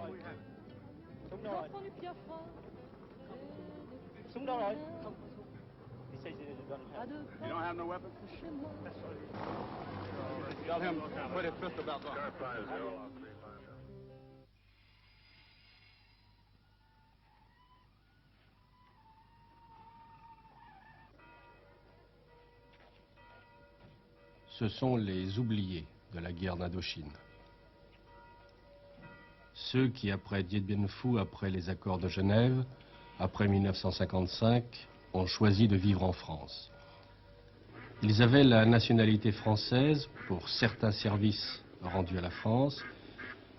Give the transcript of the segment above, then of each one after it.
rồi. Súng đâu rồi? Súng đâu rồi? Không có súng. He says he doesn't have. You don't have no weapon? Tell him put his pistol back on. Ce sont les oubliés de la guerre d'Indochine. Ceux qui, après Dien Bien Phu, après les accords de Genève, après 1955, ont choisi de vivre en France. Ils avaient la nationalité française pour certains services rendus à la France.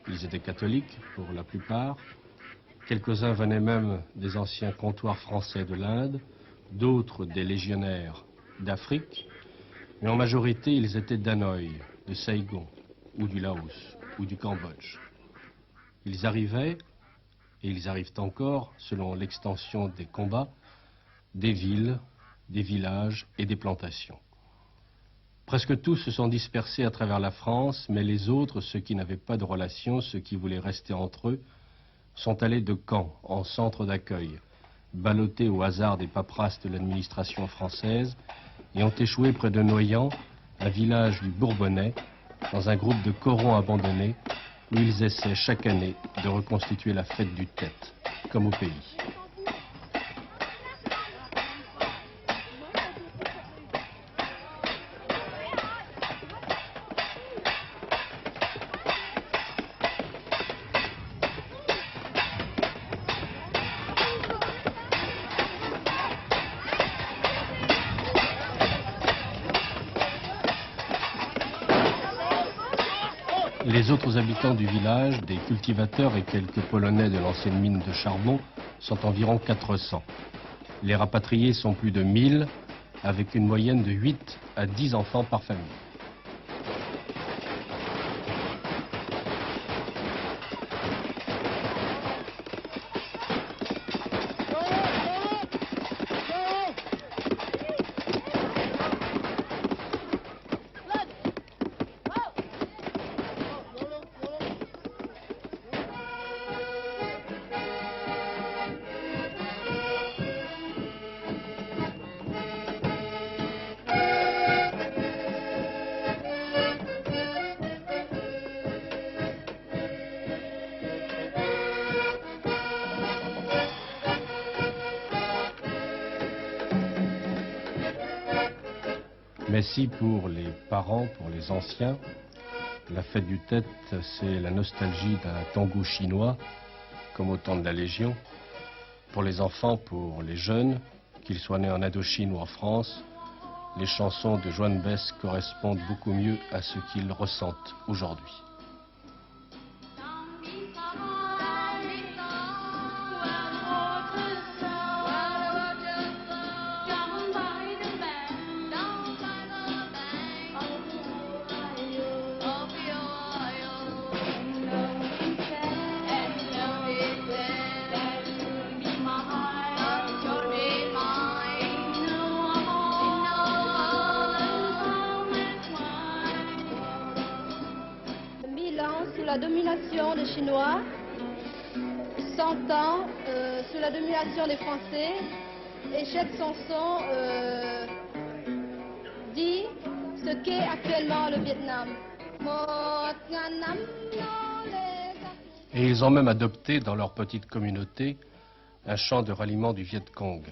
Ils étaient catholiques pour la plupart. Quelques-uns venaient même des anciens comptoirs français de l'Inde, d'autres des légionnaires d'Afrique. Mais en majorité, ils étaient d'Hanoï, de Saigon, ou du Laos, ou du Cambodge. Ils arrivaient, et ils arrivent encore, selon l'extension des combats, des villes, des villages et des plantations. Presque tous se sont dispersés à travers la France, mais les autres, ceux qui n'avaient pas de relations, ceux qui voulaient rester entre eux, sont allés de camp en centre d'accueil, ballottés au hasard des paperasses de l'administration française, et ont échoué près de Noyant, un village du Bourbonnais, dans un groupe de corons abandonnés, où ils essaient chaque année de reconstituer la fête du Tête, comme au pays. Les autres habitants du village, des cultivateurs et quelques Polonais de l'ancienne mine de charbon, sont environ 400. Les rapatriés sont plus de 1000, avec une moyenne de 8 à 10 enfants par famille. Mais si pour les parents, pour les anciens, la fête du Tête, c'est la nostalgie d'un tango chinois, comme au temps de la Légion, pour les enfants, pour les jeunes, qu'ils soient nés en Indochine ou en France, les chansons de Joan Bess correspondent beaucoup mieux à ce qu'ils ressentent aujourd'hui. La domination des Chinois, 100 ans sous la domination des Français, et chaque chanson dit ce qu'est actuellement le Vietnam. Et ils ont même adopté dans leur petite communauté un chant de ralliement du Viet Cong.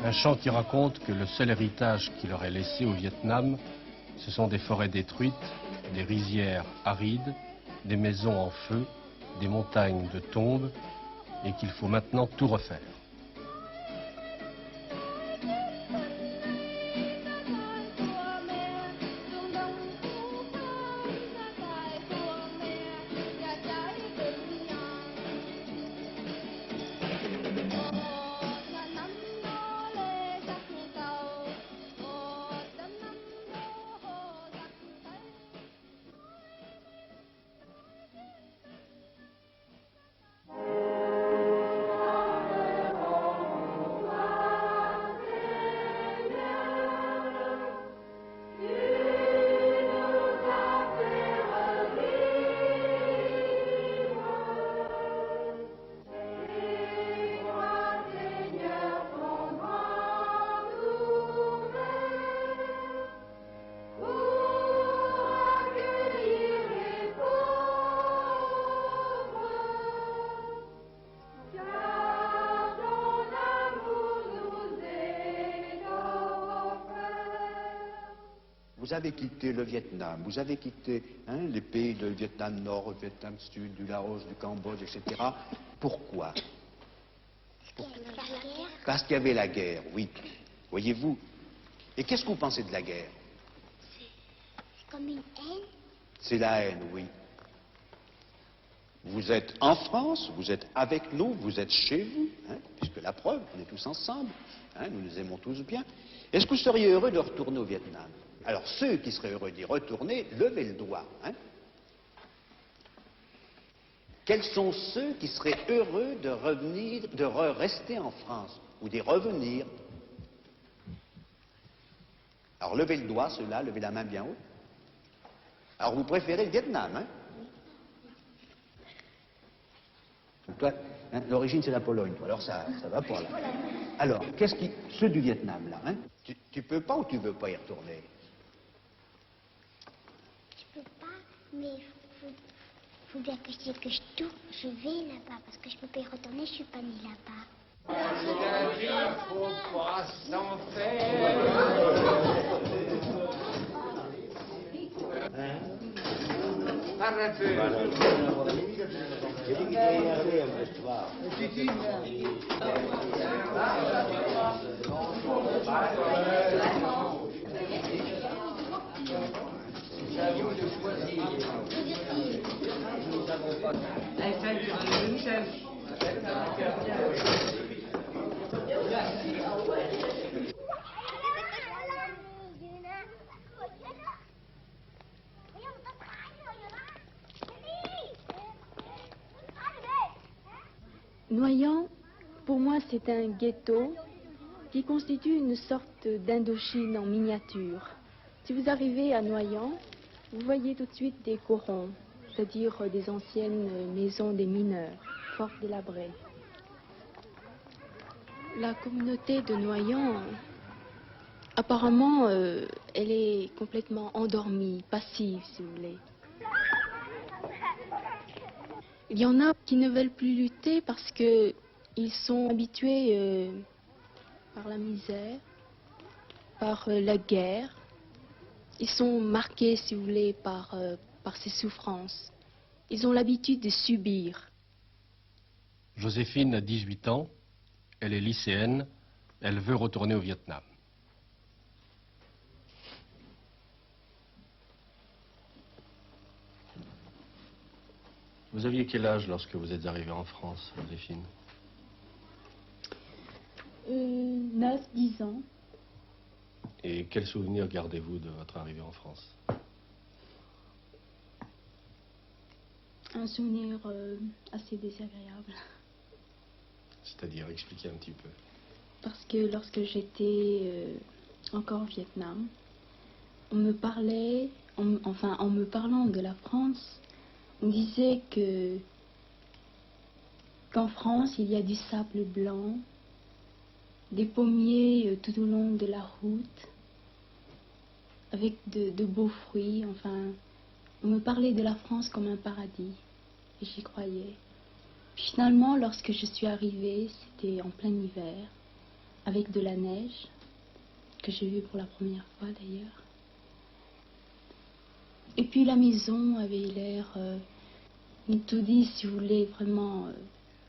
Un chant qui raconte que le seul héritage qu'il leur est laissé au Vietnam, ce sont des forêts détruites, des rizières arides, des maisons en feu, des montagnes de tombes, et qu'il faut maintenant tout refaire. Vous avez quitté le Vietnam, vous avez quitté les pays du Vietnam Nord, du Vietnam Sud, du Laos, du Cambodge, etc. Pourquoi? Parce qu'il y avait la guerre, oui. Voyez-vous. Et qu'est-ce que vous pensez de la guerre? C'est comme une haine. C'est la haine, oui. Vous êtes en France, vous êtes avec nous, vous êtes chez vous, puisque la preuve, on est tous ensemble, nous nous aimons tous bien. Est-ce que vous seriez heureux de retourner au Vietnam? Alors, ceux qui seraient heureux d'y retourner, levez le doigt. Quels sont ceux qui seraient heureux de revenir, de rester en France, ou d'y revenir? Alors, levez le doigt, ceux-là, levez la main bien haut. Alors, vous préférez le Vietnam, Donc, toi, l'origine, c'est la Pologne, toi. Alors, ça va pas, là. Alors, ceux du Vietnam, là, tu peux pas ou tu veux pas y retourner? Je peux pas, mais faut bien que je dise que je vais là-bas, parce que je peux pas y retourner, je suis pas née là-bas. Faut pas s'en faire. Arrêtez. J'ai dit qu'il était énervé un peu ce soir. C'est à vous de choisir. Noyant, pour moi, c'est un ghetto qui constitue une sorte d'Indochine en miniature. Si vous arrivez à Noyant, vous voyez tout de suite des corons, c'est-à-dire des anciennes maisons des mineurs, fort délabrées. La communauté de Noyant, apparemment, elle est complètement endormie, passive, si vous voulez. Il y en a qui ne veulent plus lutter parce qu'ils sont habitués par la misère, par la guerre. Ils sont marqués, si vous voulez, par ces souffrances. Ils ont l'habitude de subir. Joséphine a 18 ans, elle est lycéenne, elle veut retourner au Vietnam. Vous aviez quel âge lorsque vous êtes arrivée en France, Joséphine? 9, 10 ans. Et quel souvenir gardez-vous de votre arrivée en France? Un souvenir assez désagréable. C'est-à-dire, expliquez un petit peu. Parce que lorsque j'étais encore au Vietnam, on me parlait, en me parlant de la France, on disait qu'en France, il y a du sable blanc, des pommiers tout au long de la route, avec de beaux fruits. Enfin, on me parlait de la France comme un paradis, et j'y croyais. Puis finalement, lorsque je suis arrivée, c'était en plein hiver, avec de la neige, que j'ai vue pour la première fois d'ailleurs. Et puis la maison avait l'air, tout dit, si vous voulez, vraiment,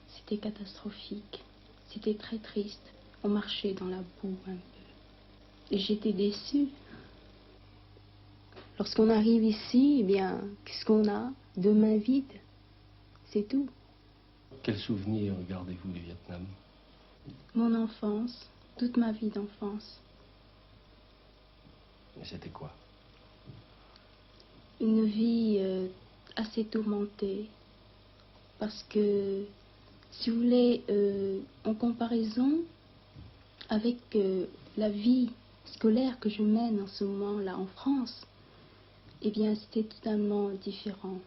c'était catastrophique. C'était très triste. On marchait dans la boue un peu. Et j'étais déçue. Lorsqu'on arrive ici, eh bien, qu'est-ce qu'on a? Deux mains vides. C'est tout. Quel souvenir gardez-vous du Vietnam? Mon enfance, toute ma vie d'enfance. Et c'était quoi? Une vie assez tourmentée. Parce que, si vous voulez, en comparaison avec la vie scolaire que je mène en ce moment-là en France, eh bien, c'était totalement différent.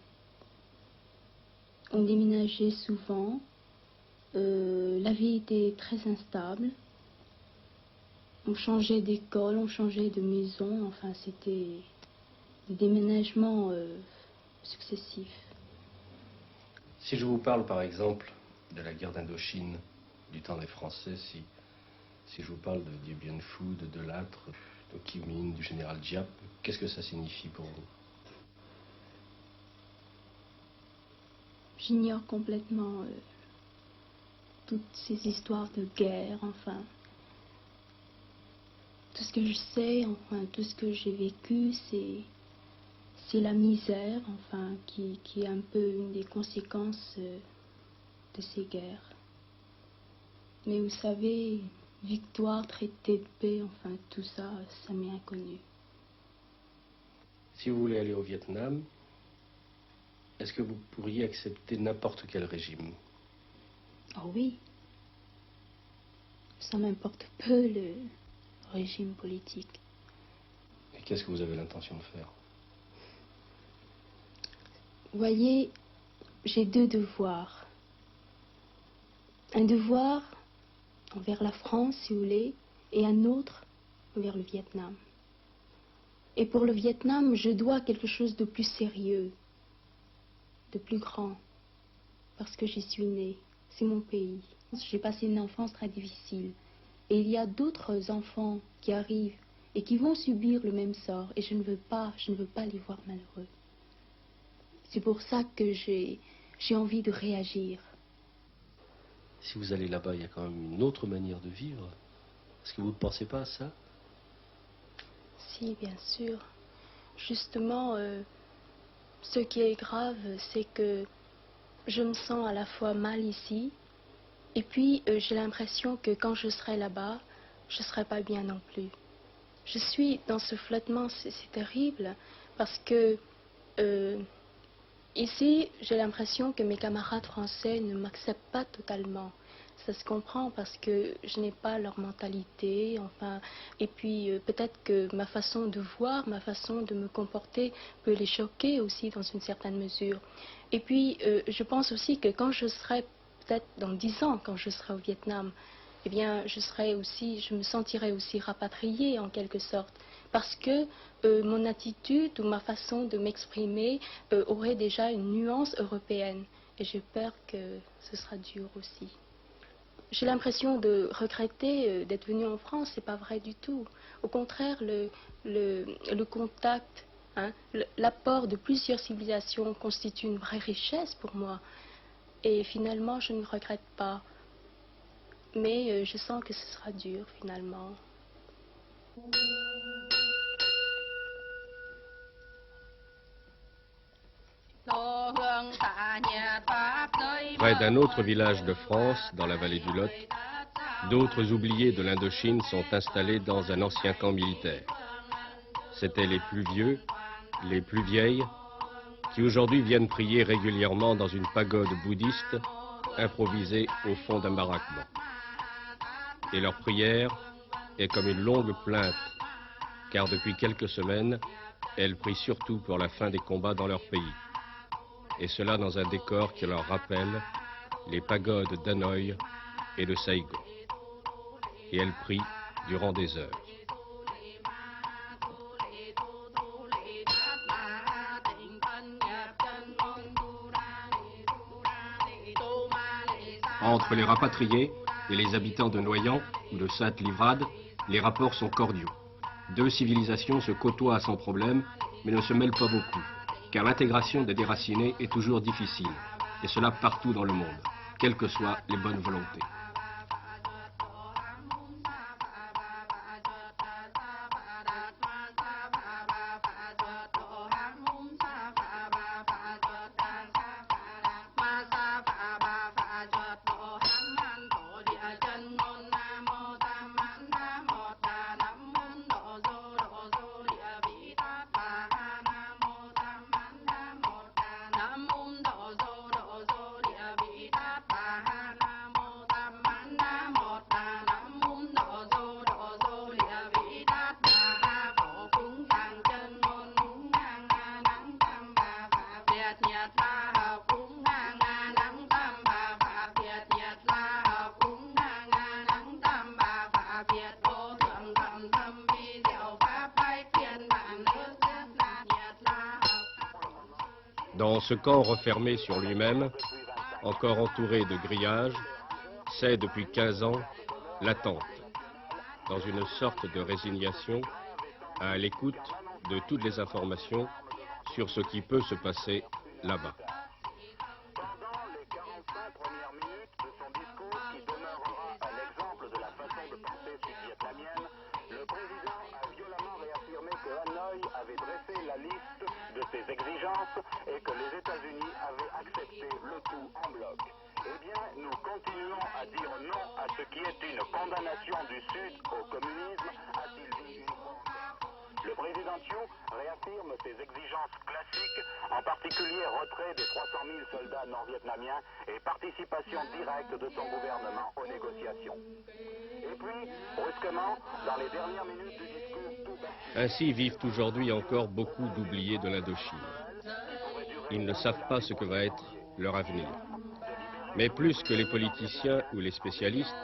On déménageait souvent, la vie était très instable, on changeait d'école, on changeait de maison, enfin, c'était des déménagements successifs. Si je vous parle, par exemple, de la guerre d'Indochine, du temps des Français, si je vous parle de Dien Bien Phu, de Delattre, Ho Chi Minh, du général Giap. Qu'est-ce que ça signifie pour vous? J'ignore complètement toutes ces histoires de guerre, enfin. Tout ce que je sais, enfin, tout ce que j'ai vécu, c'est la misère, enfin, qui est un peu une des conséquences de ces guerres. Mais vous savez, victoire, traité de paix, enfin, tout ça, ça m'est inconnu. Si vous voulez aller au Vietnam, est-ce que vous pourriez accepter n'importe quel régime? Oh oui. Ça m'importe peu le régime politique. Et qu'est-ce que vous avez l'intention de faire? Vous voyez, j'ai deux devoirs. Un devoir envers la France, si vous voulez, et un autre envers le Vietnam. Et pour le Vietnam, je dois quelque chose de plus sérieux, de plus grand, parce que j'y suis née. C'est mon pays. J'ai passé une enfance très difficile. Et il y a d'autres enfants qui arrivent et qui vont subir le même sort. Et je ne veux pas les voir malheureux. C'est pour ça que j'ai envie de réagir. Si vous allez là-bas, il y a quand même une autre manière de vivre. Est-ce que vous ne pensez pas à ça? Si, bien sûr. Justement, ce qui est grave, c'est que je me sens à la fois mal ici, et puis j'ai l'impression que quand je serai là-bas, je ne serai pas bien non plus. Je suis dans ce flottement, c'est terrible, parce que ici, j'ai l'impression que mes camarades français ne m'acceptent pas totalement. Ça se comprend parce que je n'ai pas leur mentalité, enfin, et puis peut-être que ma façon de voir, ma façon de me comporter peut les choquer aussi dans une certaine mesure. Et puis, je pense aussi que quand je serai, peut-être dans 10 ans, quand je serai au Vietnam, eh bien, je me sentirai aussi rapatriée en quelque sorte, parce que mon attitude ou ma façon de m'exprimer aurait déjà une nuance européenne. Et j'ai peur que ce sera dur aussi. J'ai l'impression de regretter d'être venue en France, c'est pas vrai du tout. Au contraire, le contact, hein, l'apport de plusieurs civilisations constitue une vraie richesse pour moi. Et finalement, je ne regrette pas. Mais je sens que ce sera dur finalement. Près d'un autre village de France, dans la vallée du Lot, d'autres oubliés de l'Indochine sont installés dans un ancien camp militaire. C'étaient les plus vieux, les plus vieilles, qui aujourd'hui viennent prier régulièrement dans une pagode bouddhiste improvisée au fond d'un baraquement. Et leur prière est comme une longue plainte, car depuis quelques semaines, elles prient surtout pour la fin des combats dans leur pays. Et cela dans un décor qui leur rappelle les pagodes d'Hanoï et de Saigon. Et elles prient durant des heures. Entre les rapatriés et les habitants de Noyant ou de Sainte-Livrade, les rapports sont cordiaux. Deux civilisations se côtoient sans problème, mais ne se mêlent pas beaucoup, car l'intégration des déracinés est toujours difficile, et cela partout dans le monde, quelles que soient les bonnes volontés. Dans ce camp refermé sur lui-même, encore entouré de grillages, c'est depuis 15 ans l'attente. Dans une sorte de résignation, à l'écoute de toutes les informations sur ce qui peut se passer là-bas. Pendant les 45 premières minutes de son discours, qui demeurera un exemple de la façon de penser sud-vietnamienne, le président a violemment réaffirmé que Hanoï avait dressé la liste de ses exigences et que les États-Unis avaient accepté le tout en bloc. Eh bien, nous continuons à dire non à ce qui est une condamnation du Sud au communisme, a-t-il dit une fois encore. Le président Thieu réaffirme ses exigences classiques, en particulier retrait des 300 000 soldats nord-vietnamiens et participation directe de son gouvernement aux négociations. Et puis, brusquement, dans les dernières minutes du discours, tout Ainsi vivent aujourd'hui encore beaucoup d'oubliés de l'Indochine. Ils ne savent pas ce que va être leur avenir. Mais plus que les politiciens ou les spécialistes,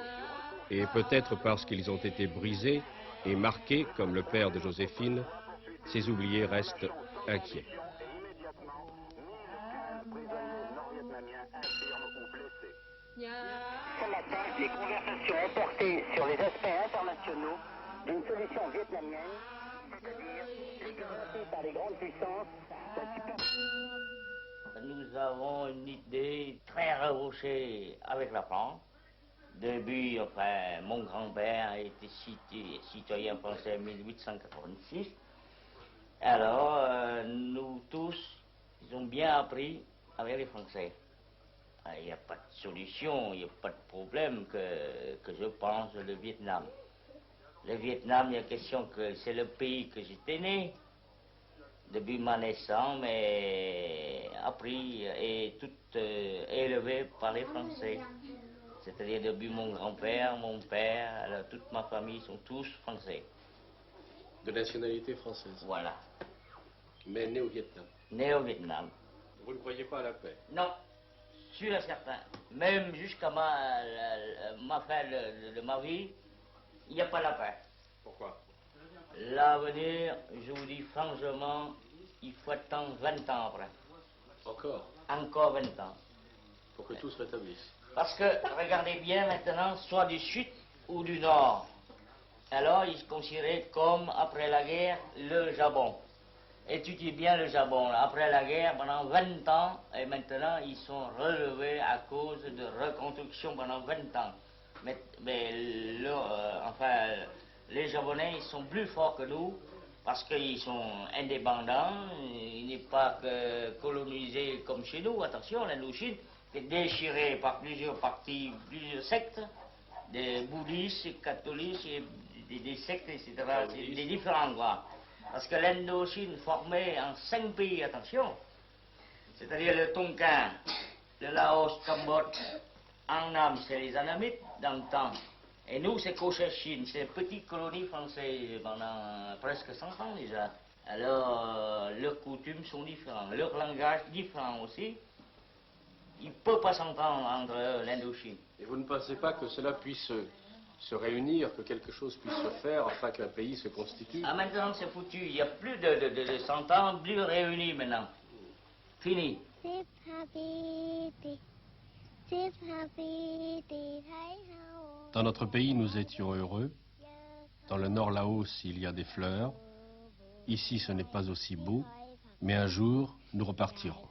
et peut-être parce qu'ils ont été brisés et marqués comme le père de Joséphine, ces oubliés restent inquiets. Ce matin, les conversations ont porté sur les aspects internationaux d'une solution vietnamienne, c'est-à-dire les garanties par les grandes puissances. Nous avons une idée très recherchée avec la France. Depuis, enfin, mon grand-père a été citoyen français en 1886. Alors, nous tous, ils ont bien appris avec les Français. Il n'y a pas de solution, il n'y a pas de problème que je pense le Vietnam. Le Vietnam, il y a question que c'est le pays que j'étais né, depuis ma naissance, mais appris et tout élevé par les Français. C'est-à-dire depuis mon grand-père, mon père, alors, toute ma famille sont tous français. De nationalité française. Voilà. Mais né au Vietnam. Né au Vietnam. Vous ne croyez pas à la paix? Non, sûr et certain. Même jusqu'à ma fin de ma vie, il n'y a pas la paix. Pourquoi? L'avenir, je vous dis franchement, il faut attendre 20 ans après. Encore? Encore 20 ans. Pour que tout se rétablisse. Parce que, regardez bien maintenant, soit du sud ou du nord. Alors, ils se considéraient comme, après la guerre, le Japon. Étudiez bien le Japon. Après la guerre, pendant 20 ans, et maintenant, ils sont relevés à cause de reconstruction pendant 20 ans. Mais les Japonais, ils sont plus forts que nous, parce qu'ils sont indépendants, ils n'est pas que colonisés comme chez nous. Attention, l'Indochine est déchirée par plusieurs partis, plusieurs sectes, des bouddhistes, des catholiques, des sectes, etc. Des différents endroits. Parce que l'Indochine formée en 5 pays, attention, c'est-à-dire le Tonkin, le Laos, Cambodge, en Nam, c'est les Annamites dans le temps. Et nous, c'est Cochinchine, c'est une petite colonie française pendant presque 100 ans déjà. Alors, leurs coutumes sont différentes, leur langage différent aussi. Il ne peut pas s'entendre entre l'Indochine. Et vous ne pensez pas que cela puisse se réunir, que quelque chose puisse se faire afin qu'un pays se constitue? Ah, maintenant c'est foutu, il n'y a plus de 100 ans, plus réunis maintenant. Fini. Dans notre pays, nous étions heureux. Dans le Nord Laos, il y a des fleurs. Ici, ce n'est pas aussi beau, mais un jour, nous repartirons.